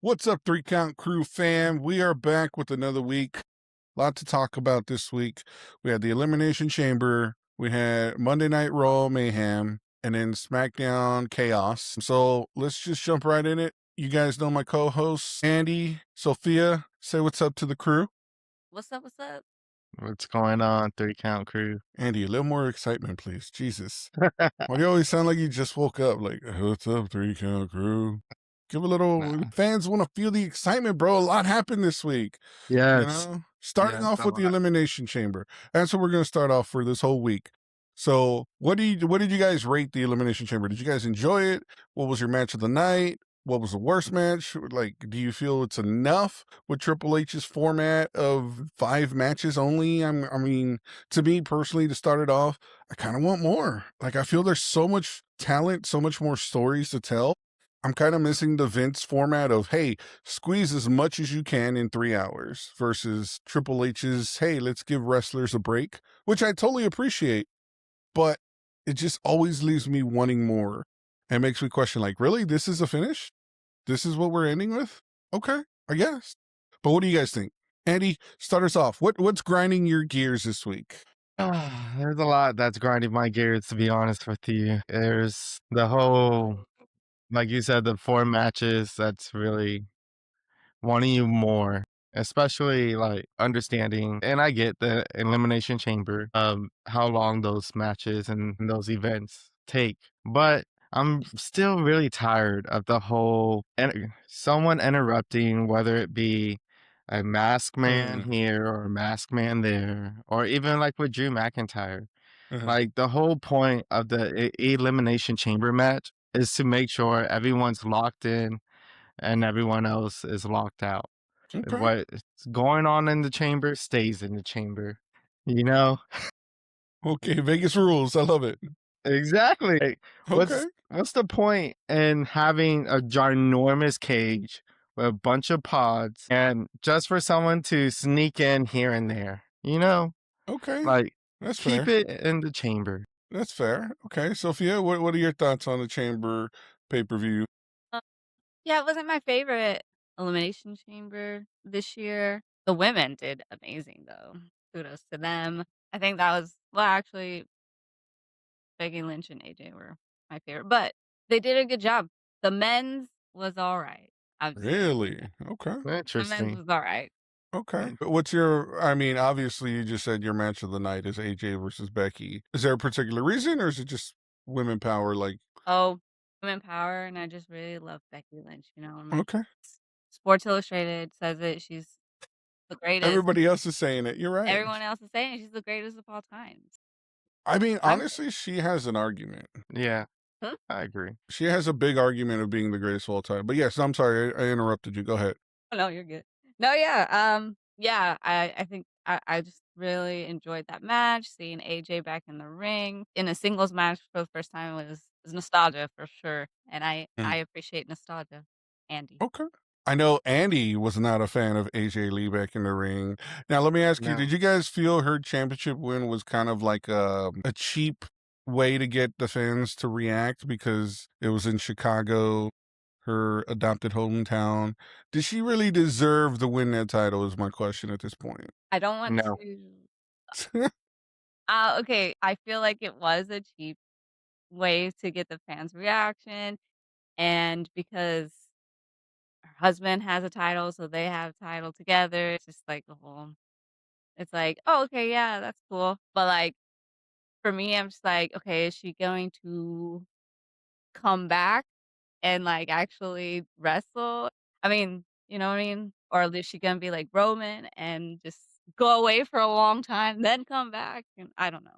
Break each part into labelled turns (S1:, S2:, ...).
S1: What's up, Three Count Crew fam? We are back with another week. A lot to talk about this week. We had the Elimination Chamber, we had Monday Night Raw Mayhem, and then SmackDown Chaos. So let's just jump right in it. You guys know my co-hosts, Andy, Sophia. Say what's up to the crew.
S2: What's up? What's up?
S3: What's going on, Three Count Crew?
S1: Andy, a little more excitement, please. Jesus. Why do you always sound like you just woke up? Like, what's up, Three Count Crew? Give a little.
S3: Nah.
S1: Fans want to feel the excitement, bro. A lot happened this week.
S3: Yes.
S1: Starting
S3: Yes,
S1: off
S3: a
S1: with the
S3: lot.
S1: Elimination Chamber. That's what we're going to start off for this whole week. So, what did you guys rate the Elimination Chamber? Did you guys enjoy it? What was your match of the night? What was the worst match? Like, do you feel it's enough with Triple H's format of 5 matches only? I mean, to me personally, to start it off, I kind of want more. Like, I feel there's so much talent, so much more stories to tell. I'm kind of missing the Vince format of, hey, squeeze as much as you can in 3 hours versus Triple H's, hey, let's give wrestlers a break, which I totally appreciate, but it just always leaves me wanting more and makes me question, like, really? This is a finish? This is what we're ending with? Okay, I guess. But what do you guys think? Andy, start us off. What's grinding your gears this week?
S3: There's a lot that's grinding my gears, to be honest with you. There's the whole, like you said, the 4 matches that's really wanting you more, especially like understanding. And I get the Elimination Chamber, how long those matches and those events take. But I'm still really tired of the whole someone interrupting, whether it be a mask man here or a mask man there, or even like with Drew McIntyre. Like the whole point of the Elimination Chamber match is to make sure everyone's locked in and everyone else is locked out.
S1: Okay.
S3: What's going on in the chamber stays in the chamber, you know?
S1: Okay, Vegas rules. I love it.
S3: Exactly. Like,
S1: Okay.
S3: what's the point in having a ginormous cage with a bunch of pods and just for someone to sneak in here and there, you know?
S1: Okay.
S3: Like,
S1: That's
S3: keep
S1: fair.
S3: it in the chamber.
S1: That's fair. Okay, Sophia, what are your thoughts on the Chamber pay-per-view?
S2: Uh, yeah, it wasn't my favorite Elimination Chamber this year. The women did amazing, though. Kudos to them. I think that was well, actually, Becky Lynch and AJ were my favorite, but they did a good job. The men's was all right. I would say
S1: Really? Okay.
S2: the men's
S3: Interesting.
S2: was all right.
S1: Okay. But what's your, I mean, obviously you just said your match of the night is AJ versus Becky. Is there a particular reason or is it just women power? Like,
S2: Oh, women power, and I just really love Becky Lynch.
S1: okay.
S2: Sports Illustrated says it. She's the greatest.
S1: Everybody else is saying it. You're right.
S2: Everyone else is saying she's the greatest of all time.
S1: I mean,
S2: I'm
S1: honestly, she has an argument.
S3: Yeah,
S2: Huh?
S3: I agree.
S1: She has a big argument of being the greatest of all time. But yes, I'm sorry. I interrupted you. Go ahead.
S2: Oh, no, you're good. No, yeah, yeah, I think I just really enjoyed that match, seeing AJ back in the ring in a singles match for the first time was nostalgia for sure, and I appreciate nostalgia. Andy.
S1: Okay. I know Andy was not a fan of AJ Lee back in the ring. Now, let me ask you,
S3: No.
S1: did you guys feel her championship win was kind of like a cheap way to get the fans to react because it was in Chicago, her adopted hometown? Did she really deserve to win that title is my question at this point.
S2: I don't want
S3: No.
S2: to okay, I feel like it was a cheap way to get the fans' reaction, and because her husband has a title, so they have a title together, it's just like the whole it's like, "Oh, okay, yeah, that's cool." But, like, for me, I'm just like, "Okay, is she going to come back and, like, actually wrestle?" I mean, you know what I mean? Or is she gonna be like Roman and just go away for a long time, then come back? And I don't know.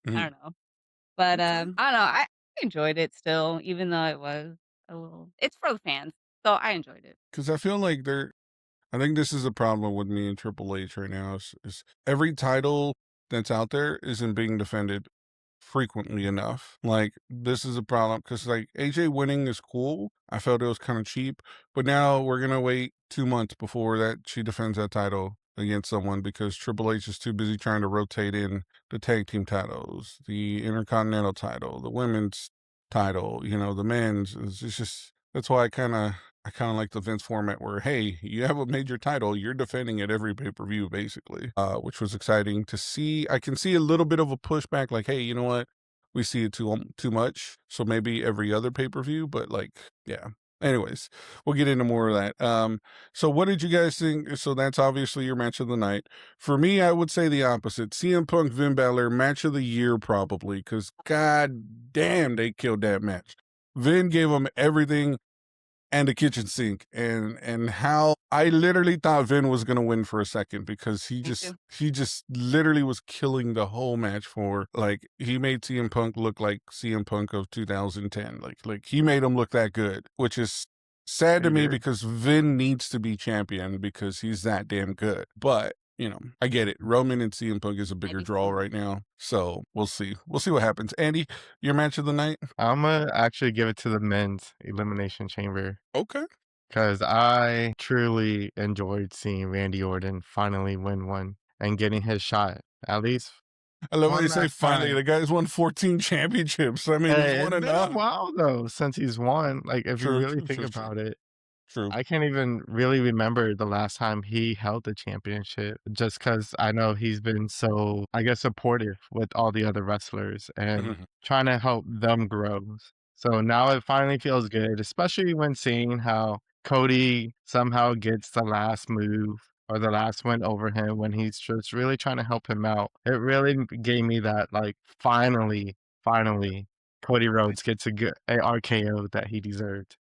S2: I
S1: Mhm.
S2: don't know. But,
S1: Okay.
S2: I don't know, I enjoyed it still, even though it was a little it's for the fans, so I enjoyed it.
S1: Because I feel like I think this is a problem with me and Triple H right now is every title that's out there isn't being defended frequently enough. Like, this is a problem because, like, AJ winning is cool. I felt it was kind of cheap, but now we're going to wait 2 months before that she defends that title against someone because Triple H is too busy trying to rotate in the tag team titles, the Intercontinental title, the women's title, the men's. It's just, that's why I kind of I kind of like the Vince format where, hey, you have a major title, you're defending it every pay per view, basically, which was exciting to see. I can see a little bit of a pushback, like, hey, you know what? We see it too much, so maybe every other pay per view. But like, yeah. Anyways, we'll get into more of that. So what did you guys think? So that's obviously your match of the night. For me, I would say the opposite. CM Punk, Finn Balor, match of the year probably, because god damn, they killed that match. Vin gave him everything and a kitchen sink, and how I literally thought Vin was gonna win for a second because
S2: Me too.
S1: he just literally was killing the whole match. For like, he made CM Punk look like CM Punk of 2010. Like he made him look that good, which is sad to
S3: He
S1: me
S3: did.
S1: because Vin needs to be champion because he's that damn good. But I get it. Roman and CM Punk is a
S2: I
S1: bigger
S2: do
S1: draw
S2: too.
S1: right now. So we'll see. We'll see what happens. Andy, your match of the night?
S3: Imma actually give it to the men's elimination chamber
S1: Okay.
S3: because I truly enjoyed seeing Randy Orton finally win one and getting his shot at least
S1: I love how
S3: one
S1: you say
S3: last
S1: finally.
S3: time.
S1: The guy's won 14 championships. I mean, he's
S3: Hey,
S1: won
S3: it's been a
S1: enough.
S3: while though since he's won. Like, if you
S1: True,
S3: really
S1: true,
S3: think
S1: true, true,
S3: about it,
S1: true.
S3: I can't even really remember the last time he held the championship just because I know he's been so, I guess, supportive with all the other wrestlers and
S1: Mhm.
S3: trying to help them grow. So now it finally feels good, especially when seeing how Cody somehow gets the last move or the last win over him when he's just really trying to help him out. It really gave me that, like, finally, Cody Rhodes gets a RKO that he deserved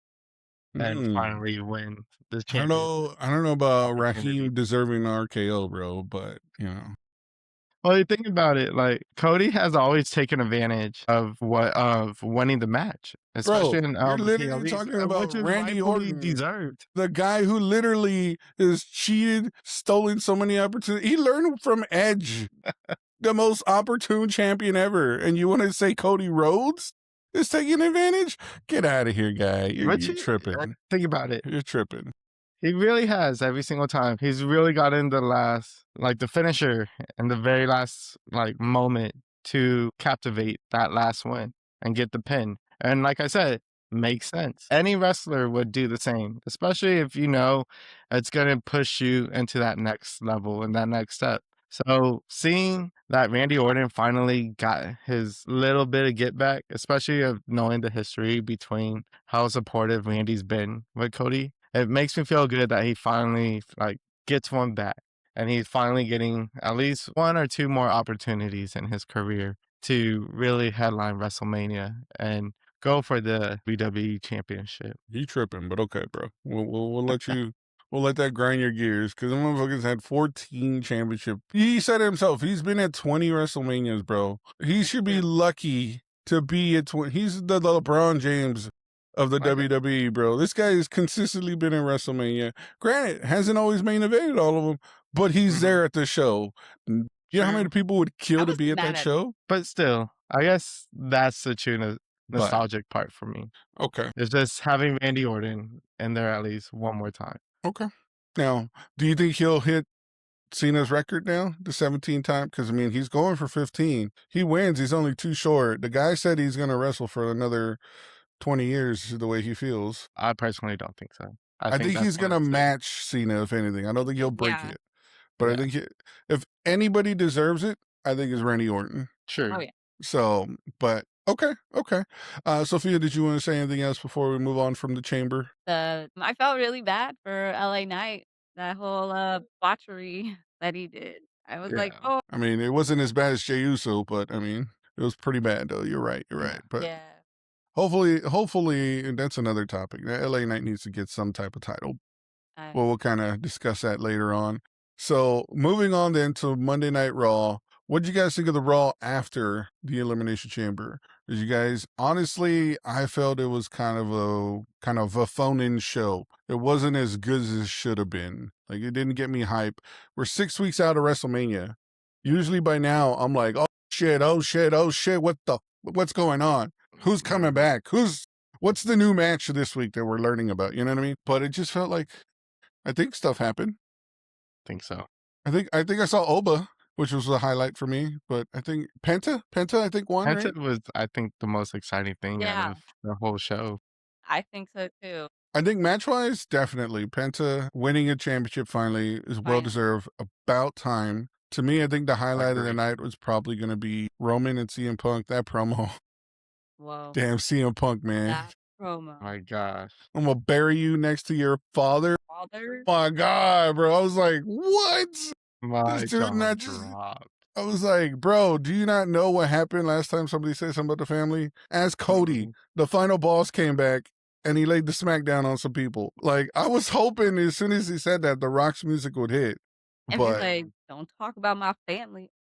S3: and
S1: Mm.
S3: finally win the
S1: I don't
S3: championship
S1: know. I don't know about
S3: opportunity.
S1: Raheem deserving an RKO, bro, but
S3: Well, you think about it, like, Cody has always taken advantage of winning the match, especially
S1: bro,
S3: in,
S1: you're literally
S3: PLEs,
S1: talking about
S3: which is
S1: Randy
S3: rightfully
S1: Orton,
S3: deserved.
S1: the guy who literally is cheated, stolen so many opportunities. He learned from Edge, the most opportune champion ever, and you want to say Cody Rhodes is taking advantage? Get out of here, guy.
S3: Which
S1: You're
S3: he
S1: tripping.
S3: think about it.
S1: You're tripping.
S3: He really has every single time. He's really gotten the finisher and the very last moment to captivate that last win and get the pin. And like I said, makes sense. Any wrestler would do the same, especially if you know it's gonna push you into that next level and that next step. So seeing that Randy Orton finally got his little bit of get back, especially of knowing the history between how supportive Randy's been with Cody, it makes me feel good that he finally gets one back and he's finally getting at least one or two more opportunities in his career to really headline WrestleMania and go for the WWE championship.
S1: You tripping, but okay, bro. We'll let you. We'll let that grind your gears because the motherfuckers had 14 championship. He said it himself. He's been at 20 WrestleManias, bro. He
S2: That's
S1: should be
S2: true.
S1: lucky to be at 20. He's the LeBron James of the
S3: Like
S1: WWE, bro. This guy has consistently been in WrestleMania. Granted, hasn't always main evented all of them, but he's
S3: mhm,
S1: there at the show. You know how many
S3: true.
S1: people would
S2: I
S1: kill to be
S2: wasn't
S1: at
S2: mad
S1: that
S2: at it.
S1: show?
S3: But still, I guess that's the true
S1: But
S3: nostalgic part for me.
S1: okay.
S3: It's just having Randy Orton in there at least one more time.
S1: Okay. Now, do you think he'll hit Cena's record now, the 17 time? Because, I mean, he's going for 15. He wins. He's only too short. The guy said he's going to wrestle for another 20 years the way he feels.
S3: I personally don't think so. I
S1: I
S3: think
S1: think
S3: that's
S1: he's
S3: one
S1: going
S3: of
S1: to
S3: the two.
S1: match Cena, if anything. I don't think he'll break
S2: Yeah.
S1: it. But I
S3: Yeah,
S1: think if anybody deserves it, I think it's Randy Orton.
S2: Oh
S3: true.
S2: yeah.
S1: So, but okay, okay. Sophia, did you want to say anything else before we move on from the chamber?
S2: I felt really bad for LA Knight. That whole botchery that he did. I was like,
S3: Yeah,
S2: oh
S1: I mean, it wasn't as bad as Jey Uso, but I mean, it was pretty bad, though. You're right. You're
S3: yeah.
S1: right. But
S2: yeah.
S1: hopefully, and that's another topic. LA Knight needs to get some type of title.
S2: I
S1: Well, we'll kind of discuss that later on. So, moving on then to Monday Night Raw. What did you guys think of the Raw after the Elimination Chamber? Did you guys honestly? I felt it was kind of a phone-in show. It wasn't as good as it should have been. Like, it didn't get me hype. We're 6 weeks out of WrestleMania. Usually by now, I'm like, oh shit, oh shit, oh shit. What's going on? Who's coming
S3: Mhm.
S1: back? What's the new match this week that we're learning about? You know what I mean? But it just felt like, I think stuff happened.
S3: Think so.
S1: I think I saw Oba, which was a highlight for me. But I think Penta, I think won,
S3: Penta
S1: right?
S3: was, I think, the most exciting thing out
S2: yeah,
S3: of the whole show.
S2: I think so too.
S1: I think match-wise, definitely. Penta winning a championship finally is
S2: Finally.
S1: well-deserved. About time. To me, I think the
S3: I
S1: highlight of the
S3: agree.
S1: night was probably gonna be Roman and CM Punk. That promo.
S2: Whoa.
S1: Damn, CM Punk, man.
S2: That promo.
S3: My gosh.
S1: I'm gonna bury you next to your father.
S2: Father?
S1: My God, bro. I was like, what? This
S3: My
S1: dude
S3: jaw
S1: not just
S3: dropped.
S1: I was like, bro, do you not know what happened last time somebody said something about the family? Ask Cody.
S3: Mhm.
S1: The final boss came back and he laid the smackdown on some people. Like, I was hoping as soon as he said that, The Rock's music would hit.
S2: And be
S1: But
S2: like, "Don't talk about my family."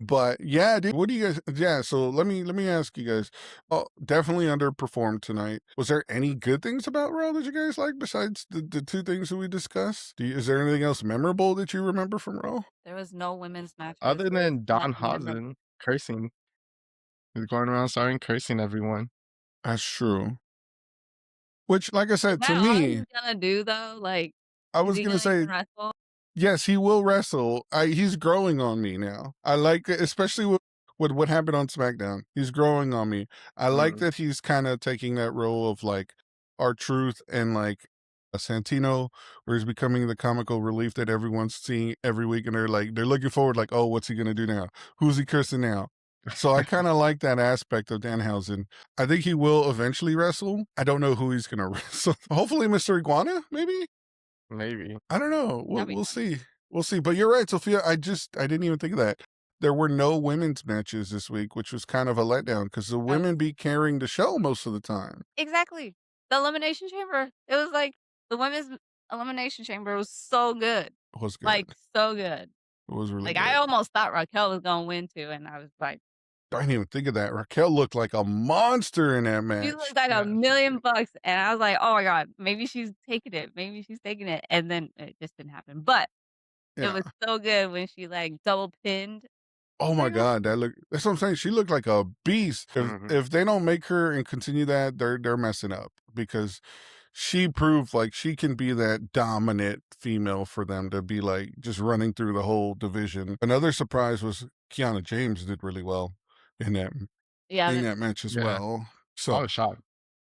S1: but yeah, dude, what do you guys yeah, so let me ask you guys. Oh, definitely underperformed tonight. Was there any good things about Raw that you guys like besides the two things that we discussed? Is there anything else memorable that you remember from Raw?
S2: There was no women's matches.
S3: Other
S2: There was
S3: than Don
S2: nothing memorable.
S3: Housen cursing, he's going around starting cursing everyone.
S1: That's true. Which, like I
S2: Is
S1: said, to
S2: that all
S1: me,
S2: he's gonna do though? Like,
S1: I
S2: is
S1: was
S2: he
S1: gonna
S2: gonna even
S1: say
S2: wrestle?
S1: yes, he will wrestle. He's growing on me now. I like it, especially with what happened on SmackDown. He's growing on me. I like
S3: Mm.
S1: that he's kind of taking that role of like our truth and like a Santino, where he's becoming the comical relief that everyone's seeing every week, and they're looking forward, like, oh, what's he gonna do now? Who's he cursing now? So I kind of like that aspect of Danhausen. I think he will eventually wrestle. I don't know who he's gonna wrestle. Hopefully, Mr. Iguana, maybe.
S3: Maybe.
S1: I don't know. We'll
S2: That'd be
S1: we'll
S2: nice.
S1: see. We'll see. But you're right, Sophia. I didn't even think of that. There were no women's matches this week, which was kind of a letdown because the
S2: I was
S1: women be carrying the show most of the time.
S2: exactly. The Elimination Chamber, it was like the women's Elimination Chamber was so good.
S1: It was good.
S2: Like, so good.
S1: It was really
S2: Like, I
S1: good.
S2: almost thought Raquel was gonna win too, and I was like,
S1: I didn't even think of that. Raquel looked like a monster in that
S2: she
S1: match.
S2: looked like
S3: Yeah, she did.
S2: $1,000,000, and I was like, "Oh my god, maybe she's taking it, maybe she's taking it," and then it just didn't happen, but it
S1: Yeah.
S2: was so good when she, like, double pinned
S1: Oh my
S2: Britt.
S1: God, that's what I'm saying. She looked like a beast. If
S3: Mhm.
S1: if they don't make her and continue that, they're messing up because she proved like she can be that dominant female for them to be like just running through the whole division. Another surprise was Kiana James did really well in that
S2: Yeah,
S1: in
S2: that
S1: that match as
S3: Yeah.
S1: well.
S3: I
S1: So
S3: was shocked,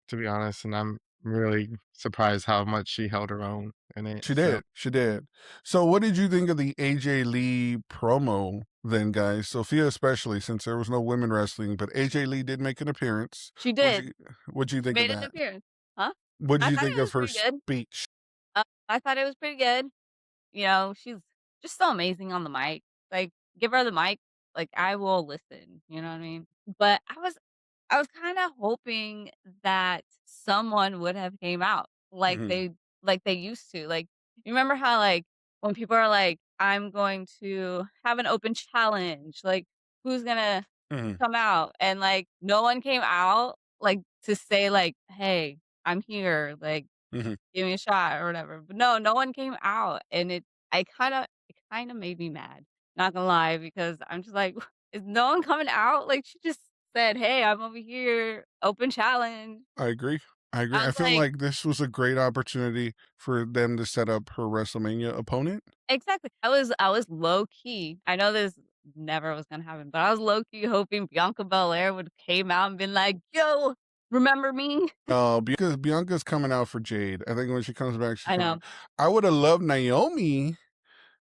S3: to be honest, and I'm really surprised how much she held her own in it,
S1: she
S3: so
S1: did. She did. So what did you think of the AJ Lee promo then, guys? Sophia especially, since there was no women wrestling, but AJ Lee did make an appearance.
S2: she
S1: What'd
S2: did.
S1: you what'd you
S2: She
S1: think of
S2: made an
S1: that?
S2: appearance. Huh?
S1: What did
S2: I
S1: you
S2: thought
S1: think
S2: it
S1: of
S2: was
S1: her
S2: pretty good.
S1: speech?
S2: I thought it was pretty good. You know, she's just so amazing on the mic. Like, give her the mic, like, I will listen, you know what I mean? But I was kinda hoping that someone would have came out
S1: Mhm,
S2: like they used to. Like, you remember how, like, when people are like, "I'm going to have an open challenge," like, "Who's gonna
S1: mhm,
S2: come out?" And, like, no one came out, like, to say, like, "Hey, I'm here, like,
S1: mhm.
S2: give me a shot," or whatever. But no, no one came out, and it kinda made me mad, not gonna lie, because I'm just like, "Is no one coming out?" Like, she just said, "Hey, I'm over here, open challenge."
S1: I agree. I agree.
S2: I
S1: I
S2: was
S1: feel
S2: like
S1: like this was a great opportunity for them to set up her WrestleMania opponent.
S2: exactly. I was low key. I know this never was gonna happen, but I was low key hoping Bianca Belair would came out and been like, "Yo, remember me?"
S1: Because Bianca's coming out for Jade. I think when she comes back, she's
S2: I
S1: coming.
S2: know.
S1: I would have loved Naomi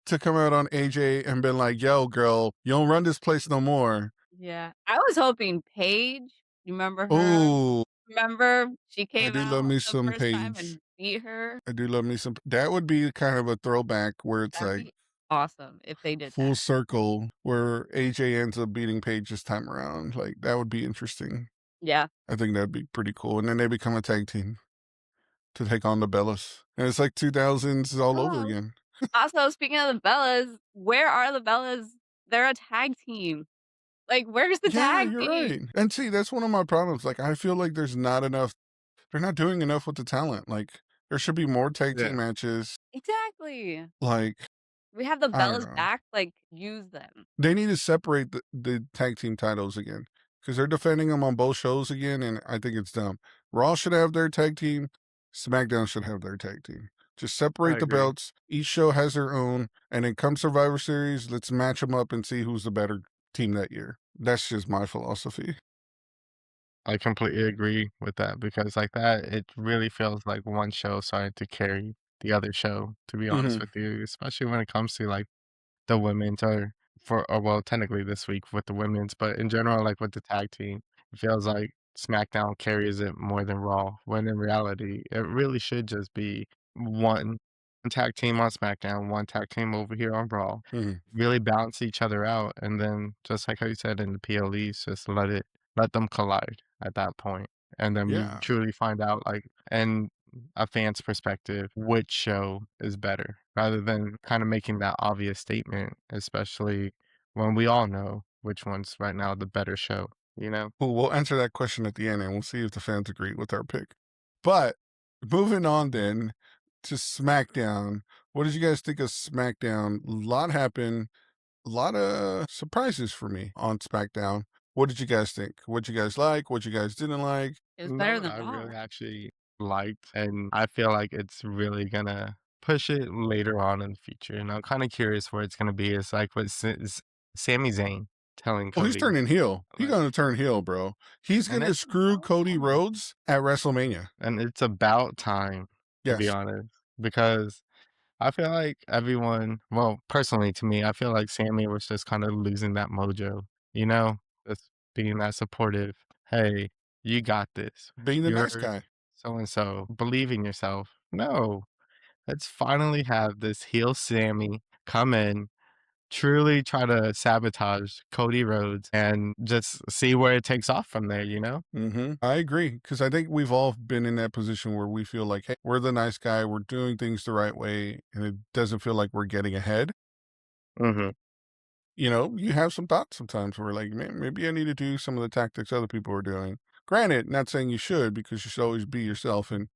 S1: to come out on AJ and been like, "Yo, girl, you don't run this place no more."
S2: Yeah. I was hoping Paige, you remember her?
S1: Oh,
S2: Remember she
S1: I
S2: came
S1: do love
S2: out
S1: me
S2: the
S1: some
S2: first time
S1: Paige.
S2: and beat her?
S1: I do love me some. That would be kind of a throwback where it's
S2: That'd
S1: like
S2: be awesome if they did
S1: full
S2: that.
S1: circle where AJ ends up beating Paige this time around. Like that would be interesting.
S2: Yeah.
S1: I think that'd be pretty cool. And then they become a tag team to take on the Bellas. And it's like 2000s all over
S2: Oh,
S1: again.
S2: also, speaking of the Bellas, where are the Bellas? They're a tag team. Like, where's the
S1: Yeah,
S2: tag
S1: you're right.
S2: team?
S1: And see, that's one of my problems. Like, I feel like there's not enough, they're not doing enough with the talent. Like, there should be more tag
S3: yeah,
S1: team matches.
S2: Exactly.
S1: Like,
S2: We have the
S1: I don't
S2: Bellas
S1: know.
S2: back, like, use them.
S1: They need to separate the tag team titles again because they're defending them on both shows again. And I think it's dumb. Raw should have their tag team, SmackDown should have their tag team. Just
S3: I
S1: separate the
S3: agree.
S1: belts. Each show has their own. And then come Survivor Series, let's match them up and see who's the better team that year. That's just my philosophy.
S3: I completely agree with that because like that, it really feels like one show starting to carry the other show, to be honest
S1: Mhm.
S3: with you, especially when it comes to like the women's or well, technically this week with the women's, but in general, like with the tag team, it feels like SmackDown carries it more than Raw, when in reality, it really should just be one tag team on SmackDown, one tag team over here on Raw,
S1: Mhm.
S3: really balance each other out, and then just like how you said in the PLEs, just let them collide at that point, and then you
S1: Yeah.
S3: truly find out like and a fan's perspective which show is better rather than kind of making that obvious statement, especially when we all know which one's right now the better show, you know?
S1: Well, we'll answer that question at the end, and we'll see if the fans agree with our pick. But moving on then to SmackDown. What did you guys think of SmackDown? A lot happened. A lot of surprises for me on SmackDown. What did you guys think? What you guys like? What you guys didn't like?
S2: It was
S3: You know
S2: better
S3: what
S2: than
S3: I
S2: Raw.
S3: really actually liked, and I feel like it's really gonna push it later on in the future, and I'm kind of curious where it's gonna be. It's like with Sami Zayn telling
S1: Oh, he's
S3: Cody,
S1: turning heel. He's
S3: like,
S1: gonna turn heel, bro. He's
S3: and
S1: gonna
S3: it's
S1: screw
S3: about
S1: Cody
S3: time.
S1: Rhodes at WrestleMania.
S3: And it's about time, to be
S1: Yes.
S3: honest, because I feel like everyone well, personally to me, I feel like Sammy was just kinda losing that mojo, you know? Just being that supportive, "Hey, you got this.
S1: Being the nice
S3: You're
S1: guy.
S3: so and so. Believe in yourself." No, let's finally have this heel Sammy come in, truly try to sabotage Cody Rhodes, and just see where it takes off from there, you know?
S1: I agree because I think we've all been in that position where we feel like, hey, we're the nice guy, we're doing things the right way, and it doesn't feel like we're getting ahead.
S3: Mhm.
S1: You know, you have some thoughts sometimes where like, man, maybe I need to do some of the tactics other people are doing. Granted, not saying you should because you should always be yourself and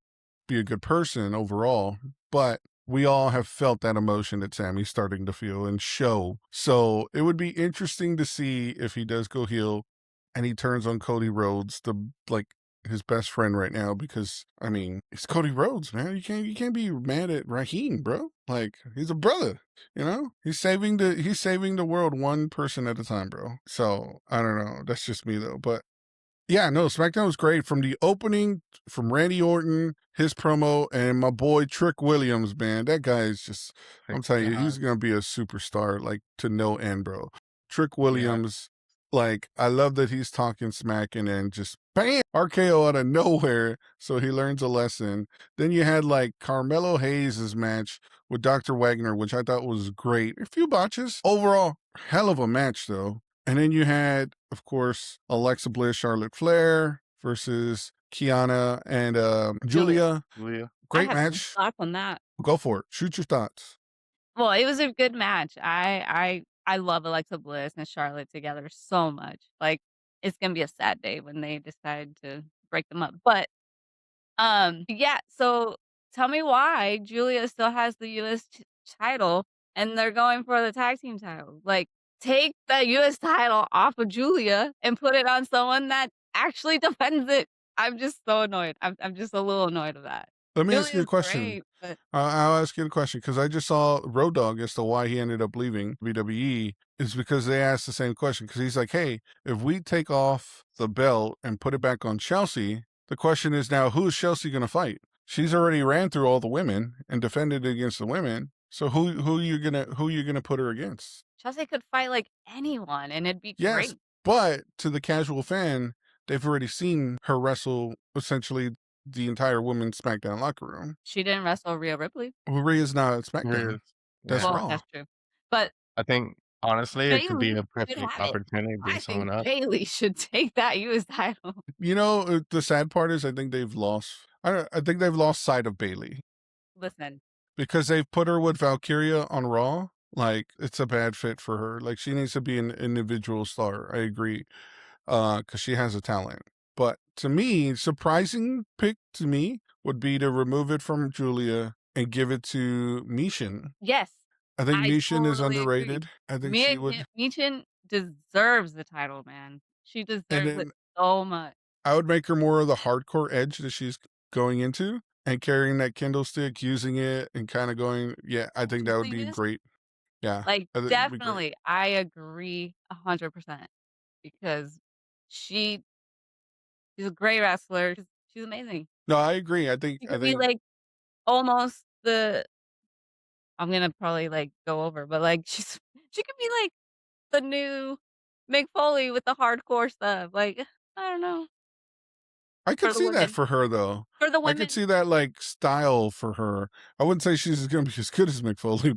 S1: be a good person overall, but we all have felt that emotion that Sammy's starting to feel and show. So it would be interesting to see if he does go heel and he turns on Cody Rhodes, the like his best friend right now, because I mean, it's Cody Rhodes, man. You can't be mad at Raheem, bro. Like he's a brother, you know? He's saving the world one person at a time, bro. So I don't know. That's just me though. But yeah, no, SmackDown was great from the opening, from Randy Orton, his promo, and my boy Trick Williams, man. That guy is just, I'm
S3: Thank
S1: telling you, he's
S3: God.
S1: going to be a superstar, like to no end, bro. Trick
S3: Yeah.
S1: Williams, like, I love that he's talking smack and then just bam, RKO out of nowhere. So he learns a lesson. Then you had like Carmelo Hayes' match with Dr. Wagner, which I thought was great. A few botches. Overall, hell of a match, though. And then you had, of course, Alexa Bliss, Charlotte Flair versus Kiana and
S2: Julia.
S1: Julia.
S3: Leah.
S2: I
S1: Great
S2: had some
S1: match.
S2: thoughts on that.
S1: Go for it. Shoot your thoughts.
S2: Well, it was a good match. I love Alexa Bliss and Charlotte together so much. Like, it's gonna be a sad day when they decide to break them up. But, yeah, so tell me why Julia still has the US title and they're going for the tag team title. Like, take the US title off of Julia and put it on someone that actually defends it. I'm just so annoyed. I'm just a little annoyed of that.
S1: Let me ask you a
S2: Julia's
S1: question.
S2: great, but
S1: I'll ask you a question because I just saw Road Dogg as to why he ended up leaving WWE is because they asked the same question. Because he's like, hey, if we take off the belt and put it back on Chelsea, the question is now who is Chelsea going to fight? She's already ran through all the women and defended against the women. So who you gonna put her against?
S2: Chelsea could fight, like, anyone, and it'd be
S1: Yes,
S2: great.
S1: but to the casual fan, they've already seen her wrestle essentially the entire women's SmackDown locker room.
S2: She didn't wrestle Rhea Ripley.
S1: Rhea's not at
S3: There
S1: SmackDown.
S3: is.
S1: That's
S3: Yeah.
S2: Well,
S1: Raw.
S2: that's true. But
S3: I think, honestly, it could be
S2: Bayley
S3: a
S2: should
S3: perfect
S2: have it.
S3: opportunity to bring
S2: I
S3: someone
S2: think
S3: up.
S2: Bayley should take that US title.
S1: You know, the sad part is I think they've lost. I think they've lost sight of Bailey
S2: Listen,
S1: because they've put her with Valkyria on Raw. Like it's a bad fit for her. Like she needs to be an individual star. I agree, because she has a talent. But to me, surprising pick to me would be to remove it from Julia and give it to Mishin.
S2: yes,
S1: I think
S2: I
S1: Mishin is
S2: totally agree.
S1: underrated. I think
S2: Mia
S1: she would,
S2: Michin deserves the title, man. She
S1: and
S2: deserves it
S1: then
S2: so much.
S1: I would make her more of the hardcore edge that she's going into and carrying that Kindle stick, using it, and kind of going, yeah, I think that would be
S2: Enthusiast?
S1: great. Yeah,
S2: Like,
S1: I think it'd be great.
S2: definitely, I agree 100% because she She's a great wrestler. She's amazing.
S1: No, I agree.
S2: She
S1: I
S2: could be,
S1: think
S2: like, almost the I'm gonna probably, like, go over, but, like, she could be, like, the new Mick Foley with the hardcore stuff, like, I don't know,
S1: I could
S2: for the
S1: see that
S2: women.
S1: for her though.
S2: For the
S1: I could
S2: women.
S1: see that like style for her. I wouldn't say she's gonna be as good as Mick Foley,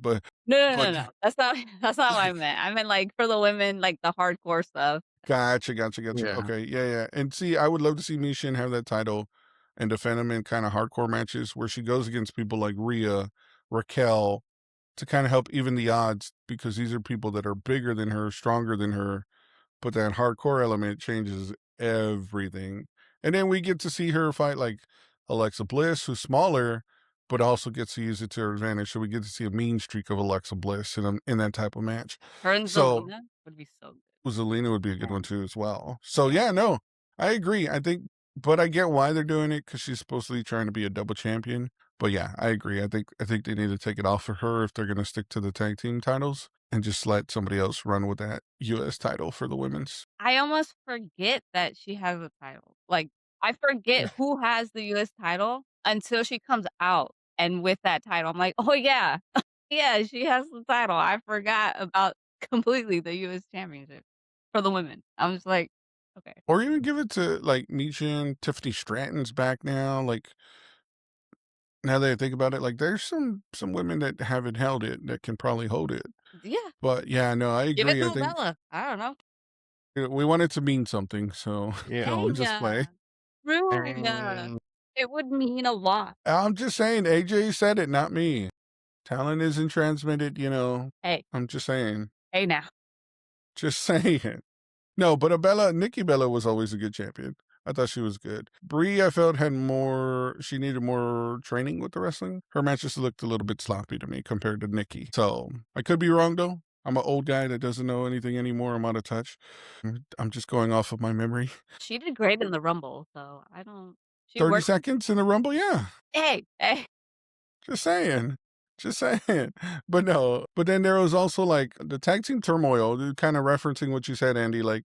S2: No, no, no,
S1: but
S2: no. That's not that's not what I
S1: like
S2: meant. I meant, like, for the women, like, the hardcore stuff.
S1: gotcha, gotcha, gotcha.
S3: Yeah.
S1: Okay, yeah, yeah. And see, I would love to see Mishin have that title and defend him in kind of hardcore matches where she goes against people like Rhea, Raquel to kind of help even the odds because these are people that are bigger than her, stronger than her, but that hardcore element changes everything. And then we get to see her fight like Alexa Bliss, who's smaller, but also gets to use it to her advantage. So we get to see a mean streak of Alexa Bliss in that type of match.
S2: Her and
S1: So
S2: Zelina would be so good.
S1: Zelina would be a good
S2: Yeah,
S1: one too as well. So
S2: yeah.
S1: yeah, no, I agree. I think, but I get why they're doing it because she's supposedly trying to be a double champion. But yeah, I agree. I think they need to take it off of her if they're going to stick to the tag team titles and just let somebody else run with that U.S. title for the women's.
S2: I almost forget that she has a title. Like, I forget who has the US title until she comes out, and with that title, I'm like, "Oh, yeah. Yeah, she has the title." I forgot about completely the US championship for the women. I was like, "Okay."
S1: Or even give it to like Michin, Tiffany Stratton's back now. Like now that I think about it, like there's some women that haven't held it that can probably hold it.
S2: Yeah,
S1: But yeah, no, I
S2: give it
S1: agree. I
S2: to
S1: think
S2: Bella. I don't know.
S1: we want it to mean something, so
S3: Yeah.
S1: we'll
S2: Dang,
S1: just play.
S2: true,
S3: And
S2: it would mean a lot.
S1: I'm just saying, AJ said it, not me. Talent isn't transmitted, you know.
S2: Hey,
S1: I'm just saying.
S2: hey now.
S1: Just saying. No, but Nikki Bella was always a good champion. I thought she was good. Brie, I felt had more. She needed more training with the wrestling. Her matches looked a little bit sloppy to me compared to Nikki. So I could be wrong though. I'm an old guy that doesn't know anything anymore. I'm out of touch. I'm just going off of my memory.
S2: She did great in the Rumble, so I don't she
S1: 30
S2: worked
S1: seconds in the Rumble, yeah.
S2: hey, hey.
S1: Just saying. Just saying. But no. But then there was also like the tag team turmoil, kind of referencing what you said, Andy. Like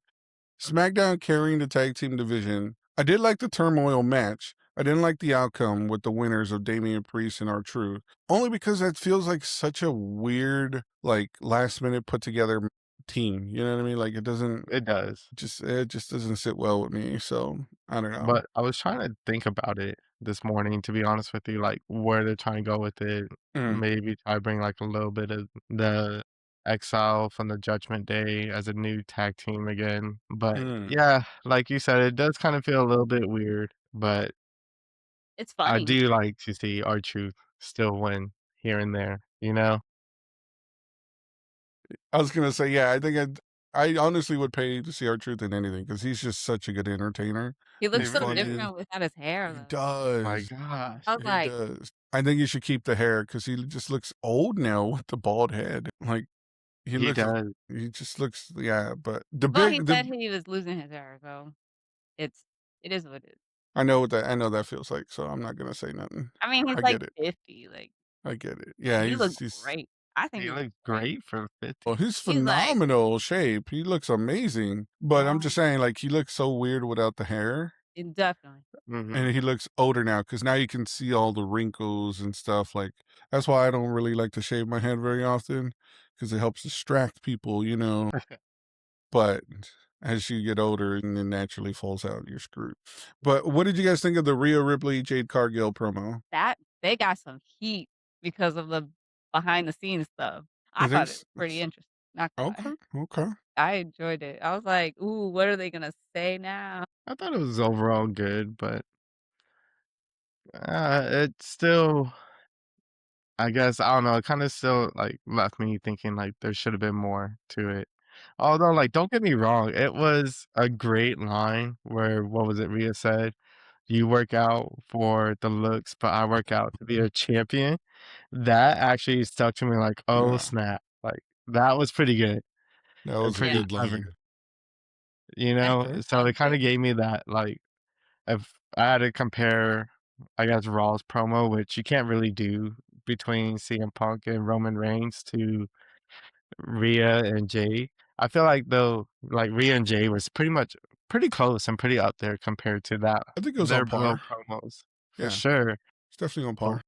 S1: SmackDown carrying the tag team division. I did like the turmoil match. I didn't like the outcome with the winners of Damian Priest and R-Truth. Only because that feels like such a weird, like last minute put together team. You know what I mean? Like
S3: it does.
S1: it just doesn't sit well with me. So I don't know.
S3: But I was trying to think about it this morning, to be honest with you, like where they're trying to go with it.
S1: Mm,
S3: Maybe try to bring like a little bit of the Exile from the Judgment Day as a new tag team again. But
S1: mm.
S3: yeah, like you said, it does kind of feel a little bit weird, but
S2: It's
S3: I
S2: funny.
S3: do like to see R-Truth still win here and there, you know?
S1: I was gonna say, yeah, I honestly would pay to see R-Truth in anything because he's just such a good entertainer
S2: He
S1: and
S2: looks
S3: It
S2: so
S3: really is.
S1: funny.
S2: different without his hair,
S1: He
S2: though.
S3: My
S1: does.
S2: I
S3: gosh.
S2: was
S1: He
S2: like,
S1: does. I think you should keep the hair because he just looks old now with the bald head. Like he
S3: He
S1: looks,
S3: does.
S1: he just looks, yeah. But
S2: well, he said he was losing his hair, so it's it is what it is.
S1: I know that feels like. So I'm not gonna say nothing.
S2: I mean, he's
S1: I
S2: like
S1: get it.
S2: 50, like,
S1: I get it. Yeah,
S2: he looked
S1: he's
S2: great. I think
S3: He
S2: he looks
S3: looks
S2: great.
S3: great for
S1: well,
S3: 50.
S1: he's
S2: He's like,
S1: phenomenal shape. He looks amazing. But I'm just
S2: um,
S1: saying, like he looks so weird without the hair.
S2: definitely.
S3: Mhm.
S1: And he looks older now because now you can see all the wrinkles and stuff. Like that's why I don't really like to shave my head very often because it helps distract people, you know. But as you get older and it naturally falls out, you're screwed. But what did you guys think of the Rhea Ripley Jade Cargill promo?
S2: That they got some heat because of the behind the scenes stuff. I
S1: You think?
S2: thought it was pretty interesting, not gonna lie.
S1: Okay, okay.
S2: I enjoyed it. I was like, "Ooh, what are they gonna say now?"
S3: I thought it was overall good, but, it still I guess, I don't know, it kinda still, like, left me thinking, like, there should have been more to it. Although, like, don't get me wrong, it was a great line where what was it Rhea said? "You work out for the looks, but I work out to be a champion." That actually stuck to me like, "Oh,
S1: Yeah,
S3: snap." Like, that was pretty good
S1: that
S3: and
S1: was a
S2: Yeah,
S3: pretty
S1: good
S3: clever,
S1: line.
S3: you
S2: I
S3: know?
S1: Okay.
S3: So
S2: I
S3: it kinda
S2: agree.
S3: gave me that, like, if I had to compare, I guess, Raw's promo, which you can't really do between CM Punk and Roman Reigns to Rhea and Jay. I feel like though, like Rhea and Jay was pretty much pretty close and pretty up there compared to that.
S1: I think it was on
S3: They're below
S1: par.
S3: promos for
S1: Yeah,
S3: sure.
S1: it's definitely on
S3: But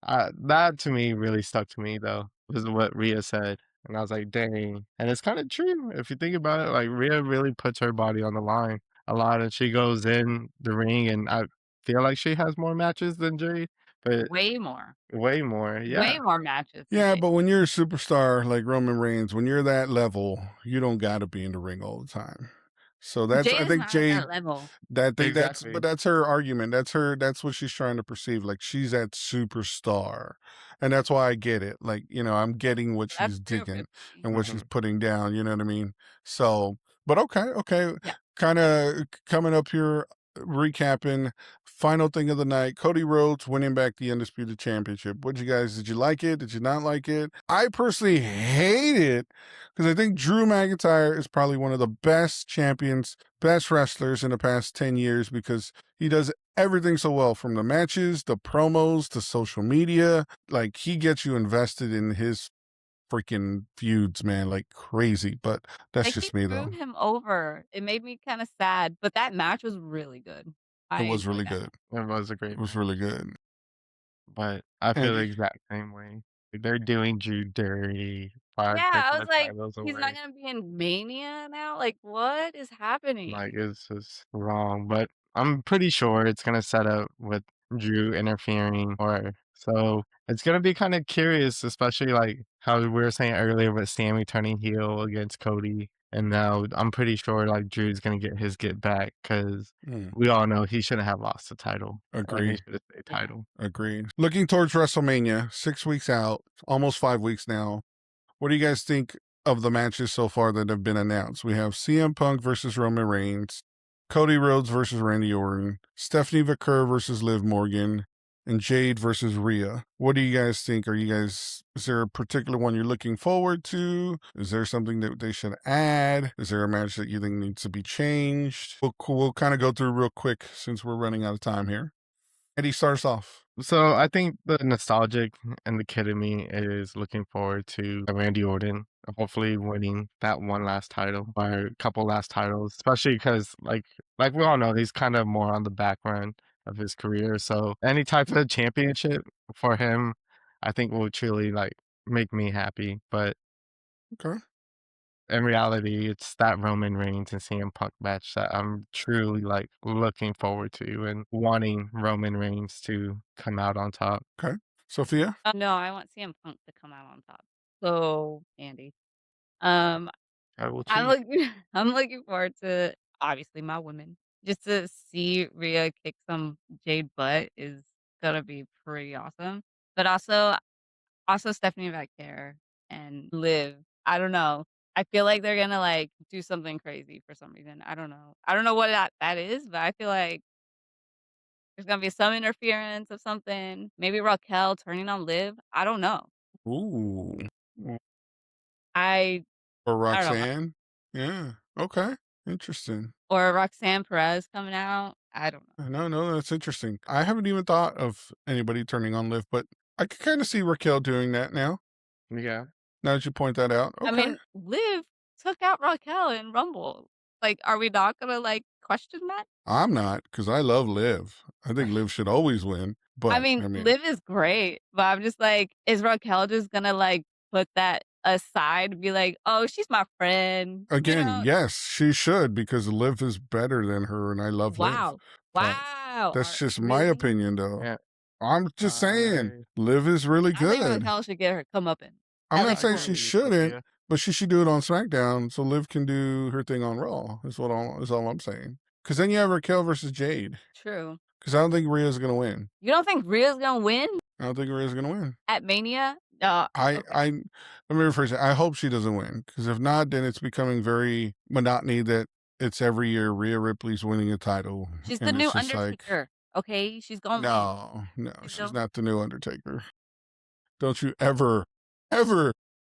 S1: par.
S3: that to me really stuck to me though, was what Rhea said. And I was like, dang. And it's kind of true. If you think about it, like Rhea really puts her body on the line a lot and she goes in the ring and I feel like she has more matches than Jade, but
S2: Way more.
S3: way more. Yeah.
S2: Way more matches than
S1: Yeah,
S2: Jade.
S1: but when you're a superstar like Roman Reigns, when you're that level, you don't got to be in the ring all the time. So that's,
S2: Jade
S1: I
S2: is
S1: think
S2: not at
S1: Jade,
S2: that level.
S3: Exactly.
S1: but that's her argument. That's what she's trying to perceive. Like she's that superstar. And that's why I get it. Like, I'm getting what
S2: That's
S1: she's
S2: true for
S1: digging
S2: me.
S1: and what she's
S3: Hmm.
S1: putting down. You know what I mean? So, but okay.
S2: Yeah.
S1: Kind of coming up here, recapping. Final thing of the night: Cody Rhodes winning back the Undisputed Championship. Did you like it? Did you not like it? I personally hate it because I think Drew McIntyre is probably one of the best champions, best wrestlers in the past 10 years because he does everything so well, from the matches, the promos, to social media. Like, he gets you invested in his freaking feuds, man, like crazy. But that's
S2: They
S1: just
S2: keep
S1: me, though.
S2: screwing him over. It made me kind of sad, but that match was really good.
S1: It
S2: I
S1: was
S2: enjoyed
S1: really
S2: that
S1: good.
S2: match.
S3: It was a
S1: It
S3: great
S1: was
S3: match.
S1: really good.
S3: But I feel the
S1: Andy.
S3: exact same way. They're doing Drew dirty by
S2: Yeah,
S3: taking
S2: I was
S3: the
S2: like,
S3: titles
S2: he's not
S3: away.
S2: gonna be in Mania now? Like, what is
S3: Like,
S2: happening?
S3: it's just wrong, but I'm pretty sure it's gonna set up with Drew interfering or so it's gonna be kinda curious, especially, like, how we were saying earlier with Sammy turning heel against Cody, and now I'm pretty sure, like, Drew's gonna get his get back because
S1: Mm,
S3: we all know he shouldn't have lost the title, and he
S1: agreed.
S3: should have stayed
S2: Yeah.
S3: title.
S1: Agreed. Looking towards WrestleMania, 6 weeks out, almost 5 weeks now. What do you guys think of the matches so far that have been announced? We have CM Punk versus Roman Reigns, Cody Rhodes versus Randy Orton, Stephanie McCurr versus Liv Morgan, and Jade versus Rhea. What do you guys think? Is there a particular one you're looking forward to? Is there something that they should add? Is there a match that you think needs to be changed? We'll kind of go through real quick since we're running out of time here. Eddie starts off.
S3: So I think the nostalgic and the kid in me is looking forward to Randy Orton hopefully winning that one last title or a couple last titles, especially because like we all know he's kind of more on the background of his career. So any type of championship for him, I think will truly like make me happy. But
S1: Okay.
S3: in reality, it's that Roman Reigns and CM Punk match that I'm truly like looking forward to and wanting Roman Reigns to come out on top.
S1: Okay. Sophia?
S2: No, I want CM Punk to come out on top. So, Andy. Um,
S3: I will
S2: I'm
S3: too.
S2: looking I'm looking forward to, obviously, my women. Just to see Rhea kick some Jade butt is gonna be pretty awesome. But also Stephanie Vaquer and Liv. I don't know. I feel like they're gonna, like, do something crazy for some reason. I don't know. I don't know what that is, but I feel like there's gonna be some interference of something. Maybe Raquel turning on Liv. I don't know.
S1: Ooh.
S2: I
S1: Or
S2: I don't know.
S1: Roxanne? Yeah. Okay. Interesting.
S2: Or Roxanne Perez coming out. I don't know.
S1: No, that's interesting. I haven't even thought of anybody turning on Liv, but I could kind of see Raquel doing that now.
S3: Yeah.
S1: Now that you point that out.
S2: I
S1: Okay.
S2: mean, Liv took out Raquel in Rumble. Like, are we not gonna, like, question that?
S1: I'm not, because I love Liv. I think Liv should always win.
S2: I
S1: But,
S2: mean,
S1: I mean,
S2: Liv is great, but I'm just like, is Raquel just gonna, like, put that aside and be like, "Oh, she's my friend," you
S1: again,
S2: know?
S1: yes, she should, because Liv is better than her, and I love Liv.
S2: Wow.
S1: But
S2: Wow.
S1: that's
S2: Are
S1: just my
S2: really?
S1: opinion, though.
S3: Yeah.
S1: I'm just saying,
S3: I
S1: Liv is really
S2: I think
S1: good.
S2: Raquel should get her comeuppance,
S1: I'm
S2: at
S1: not
S3: I
S2: least
S1: saying
S3: agree
S2: once.
S1: she
S3: with you,
S1: shouldn't,
S3: Sophia.
S1: but she should do it on SmackDown so Liv can do her thing on Raw. Is all I'm saying. Because then you have Raquel versus Jade.
S2: True.
S1: Because I don't think Rhea's gonna win.
S2: You don't think Rhea's gonna win
S1: I don't think Rhea's gonna win.
S2: at Mania? Okay.
S1: I let me rephrase it. I hope she doesn't win. Because if not, then it's becoming very monotony that it's every year Rhea Ripley's winning a title,
S2: She's the
S1: and
S2: new
S1: it's just like,
S2: Undertaker, okay? She's gonna win.
S1: no,
S2: She's
S1: she's
S2: gonna
S1: not the new Undertaker. Don't you ever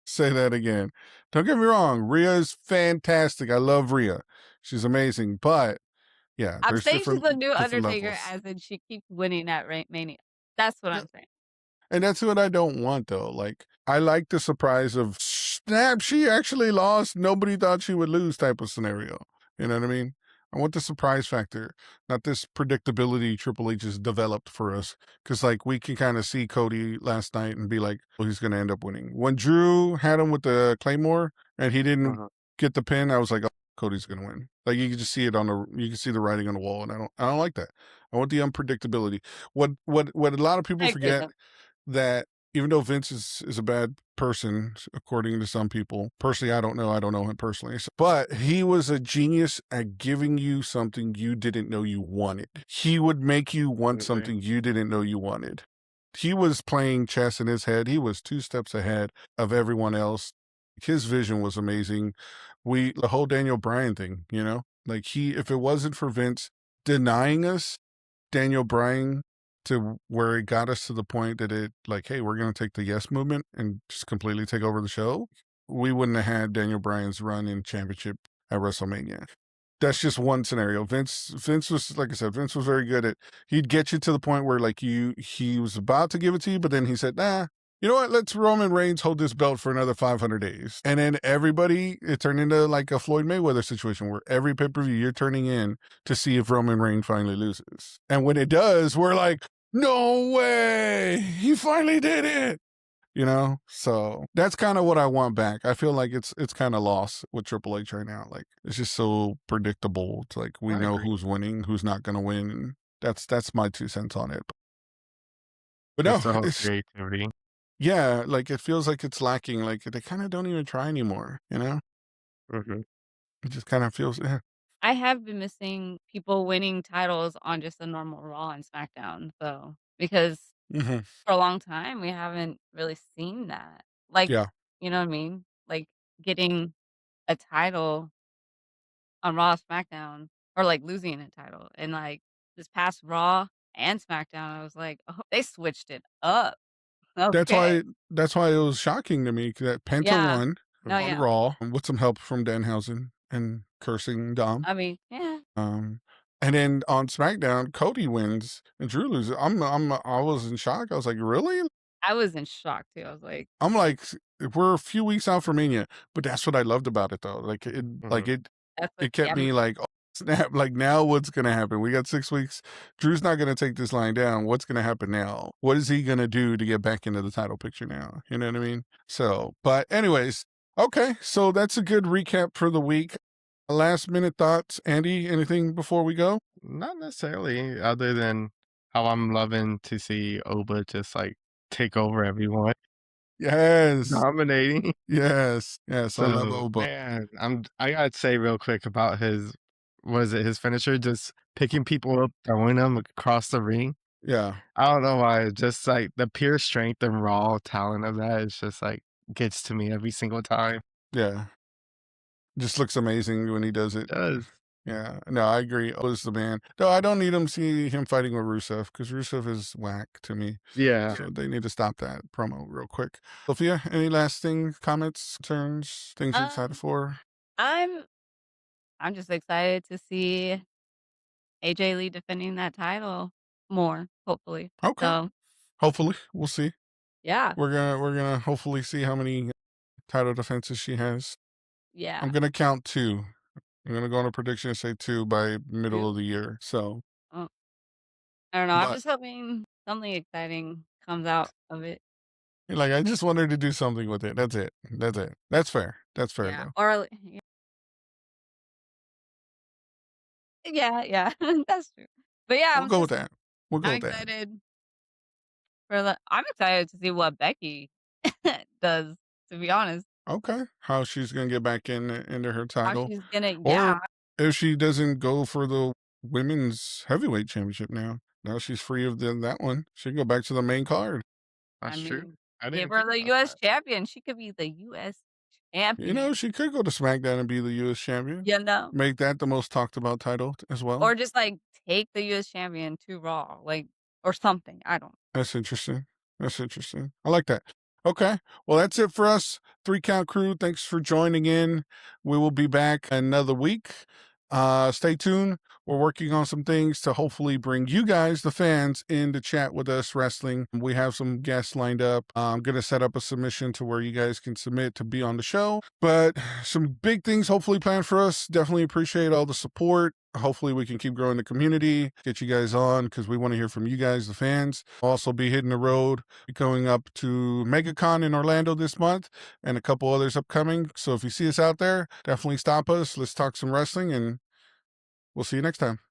S1: say that again. Don't get me wrong. Rhea is fantastic. I love Rhea. She's amazing. But yeah,
S2: I'm
S1: there's
S2: saying she's the new
S1: different
S2: Undertaker,
S1: levels.
S2: as in she keeps winning at Mania. That's what
S1: Yeah,
S2: I'm saying.
S1: and that's what I don't want, though. Like, I like the surprise of snap. She actually lost. Nobody thought she would lose type of scenario. You know what I mean? I want the surprise factor, not this predictability Triple H has developed for us. Because, like, we can kind of see Cody last night and be like, well, he's going to end up winning. When Drew had him with the Claymore and he didn't
S3: Mhm.
S1: get the pin, I was like, oh, Cody's going to win. Like, you can just see it you can see the writing on the wall, and I don't like that. I want the unpredictability. What a lot of people
S2: I agree
S1: forget
S2: though.
S1: that even though Vince is a bad person, according to some people, personally, I don't know him personally, but he was a genius at giving you something you didn't know you wanted. He would make you want
S3: Absolutely.
S1: something you didn't know you wanted. He was playing chess in his head. He was 2 steps ahead of everyone else. His vision was amazing. The whole Daniel Bryan thing, like if it wasn't for Vince denying us Daniel Bryan to where it got us to the point that like, hey, we're going to take the yes movement and just completely take over the show, we wouldn't have had Daniel Bryan's run in championship at WrestleMania. That's just one scenario. Vince was, like I said, Vince was very good at, he'd get you to the point where like he was about to give it to you, but then he said, nah, you know what? Let's Roman Reigns hold this belt for another 500 days. And then it turned into like a Floyd Mayweather situation where every pay-per-view you're turning in to see if Roman Reigns finally loses. And when it does, we're like, no way, he finally did it. So that's kind of what I want back. I feel like it's kind of lost with Triple H right now. Like, it's just so predictable. It's like we
S3: I
S1: know
S3: agree.
S1: who's winning, who's not going to win, and that's my 2 cents on it. But no,
S3: Just the whole
S1: it's,
S3: creativity.
S1: yeah, like it feels like it's lacking. Like they kind of don't even try anymore.
S3: Mhm.
S1: It just kind of feels.
S2: I have been missing people winning titles on just a normal Raw and SmackDown, though, because
S1: Hmm.
S2: for a long time we haven't really seen that. Like,
S1: Yeah,
S2: you know what I mean? Like getting a title on Raw, SmackDown, or like losing a title. And like this past Raw and SmackDown, I was like, oh, they switched it up.
S1: that's
S2: Okay.
S1: why it was shocking to me that Penta
S2: Yeah.
S1: won
S2: No,
S1: on
S2: yeah.
S1: Raw with some help from Danhausen and cursing Dom.
S2: I mean, yeah.
S1: Um, and then on SmackDown, Cody wins and Drew loses. I was in shock. I was like, really?
S2: I was in shock too. I was like,
S1: I'm like, we're a few weeks out from Mania, but that's what I loved about it though.
S3: Mhm.
S2: that's what
S1: it kept
S2: yeah,
S1: me like, oh, snap. Like, now what's gonna happen? We got 6 weeks. Drew's not gonna take this line down. What's gonna happen now? What is he gonna do to get back into the title picture now? You know what I mean? So, but anyways, okay. So that's a good recap for the week. Last minute thoughts, Andy. Anything before we go?
S3: Not necessarily, other than how I'm loving to see Oba just, like, take over everyone,
S1: Yes.
S3: dominating.
S1: Yes. Yes. I love
S3: So,
S1: Oba.
S3: man, I gotta say real quick about his finisher? Just picking people up, throwing them across the ring.
S1: Yeah.
S3: I don't know why, just, like, the pure strength and raw talent of that is just, like, gets to me every single time.
S1: Yeah. Just looks amazing when he does it.
S3: Does.
S1: Yeah. No, I agree. Oba's the man. No, I don't need see him fighting with Rusev because Rusev is whack to me.
S3: Yeah.
S1: So they need to stop that promo real quick. Sophia, any last comments, concerns, things you're excited
S2: um,
S1: for?
S2: I'm I'm just excited to see AJ Lee defending that title more, hopefully.
S1: Okay.
S2: So,
S1: Hopefully, we'll see.
S2: yeah.
S1: We're gonna hopefully see how many title defenses she has. I'm
S2: Yeah.
S1: gonna count 2. I'm gonna go on a prediction and say 2 by middle
S2: 2?
S1: of the year. So,
S2: Oh, I don't know, I'm
S1: but
S2: just hoping something exciting comes out of it.
S1: like, I just want her to do something with it. That's it. That's it. That's fair. That's fair
S2: Yeah,
S1: though.
S2: or yeah, yeah, that's true. But yeah,
S1: We'll go with that. We'll go
S2: I'm
S1: with that.
S2: excited I'm excited to see what Becky does, to be honest.
S1: Okay. How she's gonna get back into her
S2: How
S1: title,
S2: she's gonna
S1: or
S2: yeah,
S1: if she doesn't go for the women's heavyweight championship now. Now she's free of that one. She can go back to the main card.
S2: I
S3: That's true.
S2: mean,
S3: I
S2: give
S3: didn't
S2: her
S3: think
S2: the
S3: about
S2: US
S3: that.
S2: champion, she could be the US champion,
S1: She could go to SmackDown and be the U.S. champion.
S2: you know?
S1: Make that the most talked about title as well.
S2: Or just, like, take the US champion to Raw, like or something, I don't
S1: That's interesting. That's interesting. I like that. Okay. Well, that's it for us. 3 Count Crew. Thanks for joining in. We will be back another week. Stay tuned. we're working on some things to hopefully bring you guys, the fans, in to chat with us wrestling. We have some guests lined up. I'm going to set up a submission to where you guys can submit to be on the show. But some big things hopefully planned for us. Definitely appreciate all the support. Hopefully we can keep growing the community, get you guys on, because we want to hear from you guys, the fans. Also be hitting the road, going up to MegaCon in Orlando this month and a couple others upcoming. So if you see us out there, definitely stop us. Let's talk some wrestling, and we'll see you next time.